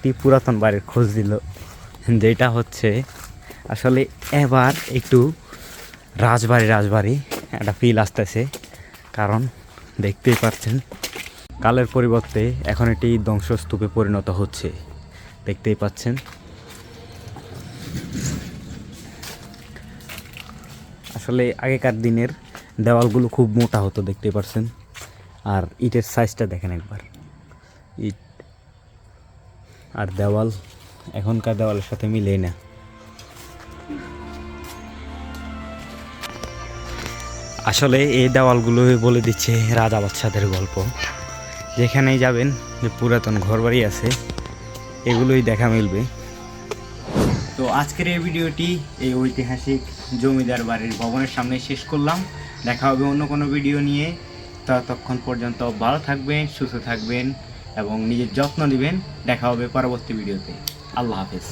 একটি পুরাতন বাড়ির খোঁজ দিল, যেটা হচ্ছে আসলে এবার একটু রাজবাড়ি একটা ফিল আসতেছে। কারণ দেখতেই পাচ্ছেন কালের পরিবর্তে এখন এটি ধ্বংসস্তূপে পরিণত হচ্ছে, দেখতেই পাচ্ছেন। আসলে আগেকার দিনের দেওয়ালগুলো খুব মোটা হতো, দেখতেই পাচ্ছেন। আর ইটের সাইজটা দেখেন একবার, ইট আর দেওয়াল এখনকার দেওয়ালের সাথে মিলেই না। আসলে এই দেওয়ালগুলোই বলে দিচ্ছে রাজা বাদশাদের গল্প। যেখানেই যাবেন যে পুরাতন ঘরবাড়ি আছে, এগুলোই দেখা মিলবে। তো আজকের এই ভিডিওটি এই ঐতিহাসিক জমিদার বাড়ির ভবনের সামনে শেষ করলাম। দেখা হবে অন্য কোনো ভিডিও নিয়ে। ততক্ষণ পর্যন্ত ভালো থাকবেন, সুস্থ থাকবেন এবং নিজের যত্ন নেবেন। দেখা হবে পরবর্তী ভিডিওতে। আল্লাহ হাফেজ।